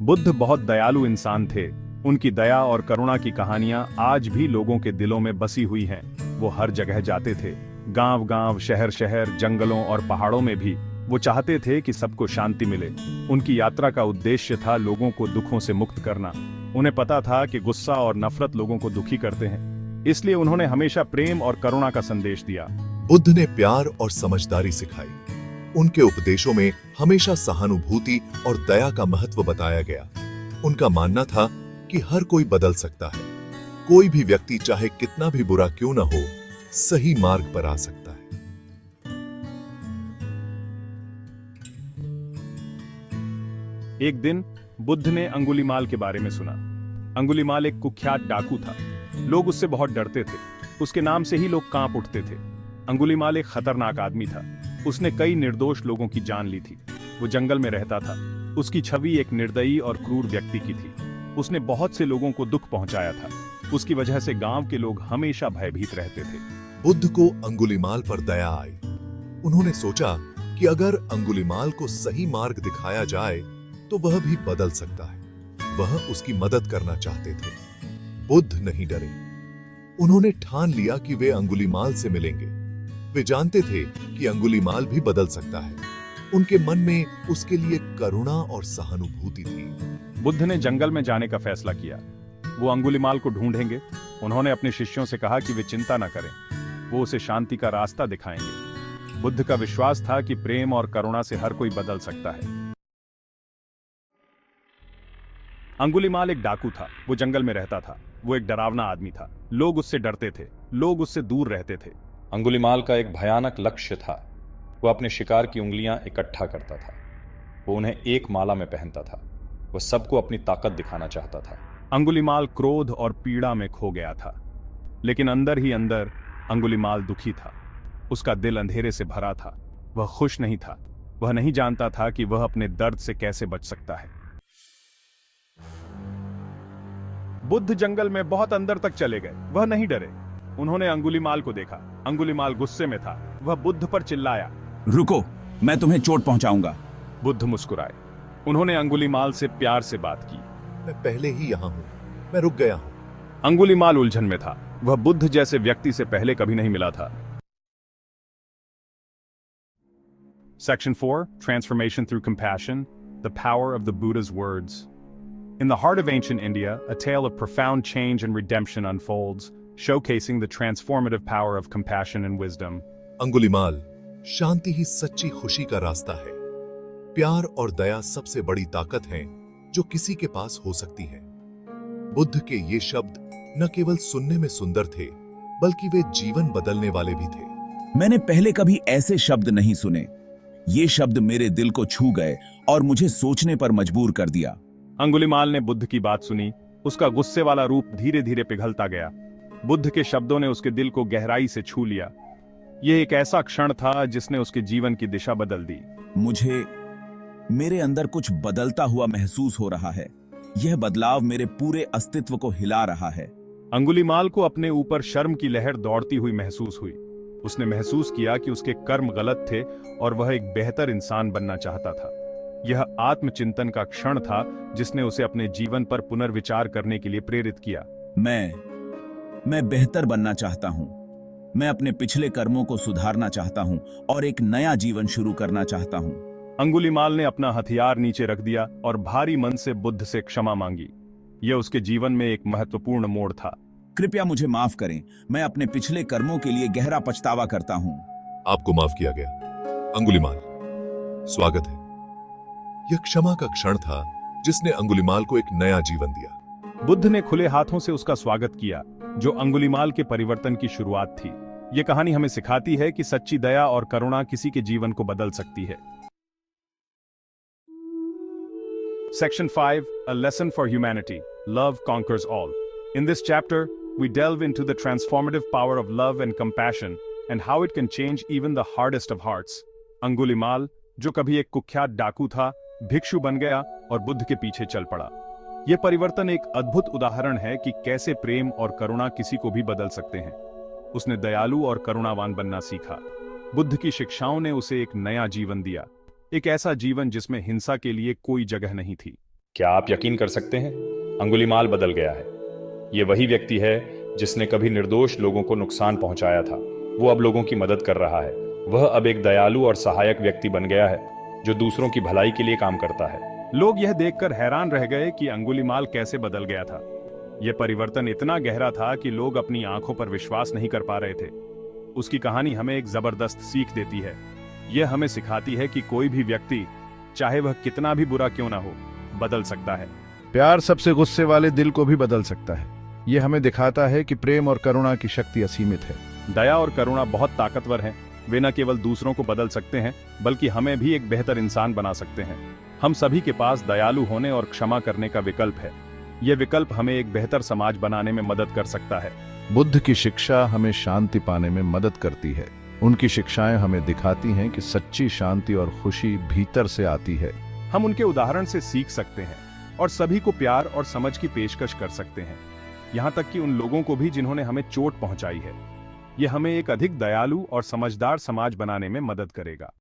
बुद्ध बहुत दयालु इंसान थे। उनकी दया और करुणा की कहानियां आज भी लोगों के दिलों में बसी हुई हैं। वो हर जगह जाते थे, गांव-गांव, शहर-शहर, जंगलों और पहाड़ों में भी। वो चाहते थे कि सबको शांति मिले। उनकी यात्रा का उद्देश्य था लोगों को दुखों से मुक्त करना। उन्हें पता था कि गुस्सा और नफरत लोगों को दुखी करते हैं, इसलिए उन्होंने हमेशा प्रेम और करुणा का संदेश दिया। बुद्ध ने प्यार और समझदारी सिखाई। उनके उपदेशों में हमेशा सहानुभूति और दया का महत्व बताया गया। उनका मानना था कि हर कोई बदल सकता है। कोई भी व्यक्ति चाहे कितना भी बुरा क्यों न हो, सही मार्ग पर आ सकता है। एक दिन बुद्ध ने अंगुलीमाल के बारे में सुना। अंगुलीमाल एक कुख्यात डाकू था। लोग उससे बहुत डरते थे। उसके नाम से ही लोग कांप उठते थे। अंगुलीमाल एक खतरनाक आदमी था। उसने कई निर्दोष लोगों की जान ली थी। वो जंगल में रहता था। उसकी छवि एक निर्दयी और क्रूर व्यक्ति की थी। उसने बहुत से लोगों को दुख पहुंचाया था। उसकी वजह से गांव के लोग हमेशा भयभीत रहते थे। बुद्ध को अंगुलीमाल पर दया आई। उन्होंने सोचा कि अगर अंगुलीमाल को सही मार्ग दिखाया जाए तो वह भी बदल सकता है। वह उसकी मदद करना चाहते थे। बुद्ध नहीं डरे। उन्होंने ठान लिया कि वे अंगुलीमाल से मिलेंगे। वे जानते थे कि अंगुलीमाल भी बदल सकता है। उनके मन में उसके लिए करुणा और सहानुभूति थी। बुद्ध ने जंगल में जाने का फैसला किया। वो अंगुलीमाल को ढूंढेंगे। उन्होंने अपने शिष्यों से कहा कि वे चिंता न करें, वो उसे शांति का रास्ता दिखाएंगे। बुद्ध का विश्वास था कि प्रेम और करुणा से हर कोई बदल सकता है। अंगुलीमाल एक डाकू था। वो जंगल में रहता था। वो एक डरावना आदमी था। लोग उससे डरते थे। लोग उससे दूर रहते थे। अंगुलीमाल का एक भयानक लक्ष्य था। वो अपने शिकार की उंगलियां इकट्ठा करता था। वो उन्हें एक माला में पहनता था। वो सबको अपनी ताकत दिखाना चाहता था। अंगुलीमाल क्रोध और पीड़ा में खो गया था। लेकिन अंदर ही अंदर अंगुलीमाल दुखी था। उसका दिल अंधेरे से भरा था। वह खुश नहीं था। वह नहीं जानता था कि वह अपने दर्द से कैसे बच सकता है। बुद्ध जंगल में बहुत अंदर तक चले गए। वह नहीं डरे। उन्होंने अंगुलीमाल को देखा। अंगुलीमाल गुस्से में था। वह बुद्ध पर चिल्लाया, रुको, मैं तुम्हें चोट पहुंचाऊंगा। बुद्ध मुस्कुराए। उन्होंने अंगुलीमाल से प्यार से बात की। मैं पहले ही यहाँ हूँ, मैं रुक गया हूँ। अंगुलीमाल उलझन में था। वह बुद्ध जैसे व्यक्ति से पहले कभी नहीं मिला था। Section 4, Transformation through Compassion, the power of the Buddha's words. In the heart of ancient India, a tale of profound change and redemption unfolds, showcasing the transformative power of compassion and wisdom. Angulimal, शांति ही सच्ची खुशी का रास्ता है। प्यार और दया सबसे बड़ी ताकत है जो किसी के पास हो सकती है। बुद्ध के ये शब्द न केवल सुनने में सुंदर थे, बल्कि वे जीवन बदलने वाले भी थे। मैंने पहले कभी ऐसे शब्द नहीं सुने। ये शब्द मेरे दिल को छू गए और मुझे सोचने पर मजबूर कर दिया। अंगुलीमाल ने बुद्ध की बात सुनी। उसका गुस्से वाला रूप धीरे धीरे पिघलता गया। बुद्ध के शब्दों ने उसके दिल को गहराई से छू लिया। यह एक ऐसा क्षण था जिसने उसके जीवन की दिशा बदल दी। मुझे मेरे अंदर कुछ बदलता हुआ महसूस हो रहा है। यह बदलाव मेरे पूरे अस्तित्व को हिला रहा है। अंगुलीमाल को अपने ऊपर शर्म की लहर दौड़ती हुई महसूस हुई। उसने महसूस किया कि उसके कर्म गलत थे और वह एक बेहतर इंसान बनना चाहता था। यह आत्मचिंतन का क्षण था जिसने उसे अपने जीवन पर पुनर्विचार करने के लिए प्रेरित किया। मैं बेहतर बनना चाहता हूं। मैं अपने पिछले कर्मों को सुधारना चाहता हूं और एक नया जीवन शुरू करना चाहता हूं। अंगुलीमाल ने अपना हथियार नीचे रख दिया और भारी मन से बुद्ध से क्षमा मांगी। यह उसके जीवन में एक महत्वपूर्ण मोड़ था। कृपया मुझे माफ करें। मैं अपने पिछले कर्मों के लिए गहरा पछतावा करता हूं। आपको माफ किया गया, अंगुलीमाल। स्वागत है। यह क्षमा का क्षण था जिसने अंगुलीमाल को एक नया जीवन दिया। बुद्ध ने खुले हाथों से उसका स्वागत किया, जो अंगुलीमाल के परिवर्तन की शुरुआत थी। यह कहानी हमें सिखाती है कि सच्ची दया और करुणा किसी के जीवन को बदल सकती है। Section 5, A Lesson for Humanity. Love conquers all. In this chapter, we delve into the transformative power of love and compassion and how it can change even the hardest of hearts. Angulimal, जो कभी एक कुख्यात डाकू था, भिक्षु बन गया और बुद्ध के पीछे चल पड़ा। यह परिवर्तन एक अद्भुत उदाहरण है कि कैसे प्रेम और करुणा किसी को भी बदल सकते हैं। उसने दयालु और करुणावान बनना सीखा। बुद्ध की शिक्षाओं ने उसे एक नया जीवन दिया, एक ऐसा जीवन जिसमें हिंसा के लिए कोई जगह नहीं थी। क्या आप यकीन कर सकते हैं, अंगुलीमाल बदल गया है। ये वही व्यक्ति है जिसने कभी निर्दोष लोगों को नुकसान पहुंचाया था, वो अब लोगों की मदद कर रहा है। वह अब एक दयालु और सहायक व्यक्ति बन गया है जो दूसरों की भलाई के लिए काम करता है। लोग यह देखकर हैरान रह गए कि अंगुलीमाल कैसे बदल गया था। यह परिवर्तन इतना गहरा था कि लोग अपनी आंखों पर विश्वास नहीं कर पा रहे थे। उसकी कहानी हमें एक जबरदस्त सीख देती है। यह हमें सिखाती है कि कोई भी व्यक्ति, चाहे वह कितना भी बुरा क्यों ना हो, बदल सकता है। प्यार सबसे गुस्से वाले दिल को भी बदल सकता है। यह हमें दिखाता है कि प्रेम और करुणा की शक्ति असीमित है। दया और करुणा बहुत ताकतवर हैं। वे न केवल दूसरों को बदल सकते हैं, बल्कि हमें भी एक बेहतर इंसान बना सकते हैं। हम सभी के पास दयालु होने और क्षमा करने का विकल्प है। यह विकल्प हमें एक बेहतर समाज बनाने में मदद कर सकता है। बुद्ध की शिक्षा हमें शांति पाने में मदद करती है। उनकी शिक्षाएं हमें दिखाती हैं कि सच्ची शांति और खुशी भीतर से आती है। हम उनके उदाहरण से सीख सकते हैं और सभी को प्यार और समझ की पेशकश कर सकते हैं, यहाँ तक कि उन लोगों को भी जिन्होंने हमें चोट पहुंचाई है। यह हमें एक अधिक दयालु और समझदार समाज बनाने में मदद करेगा।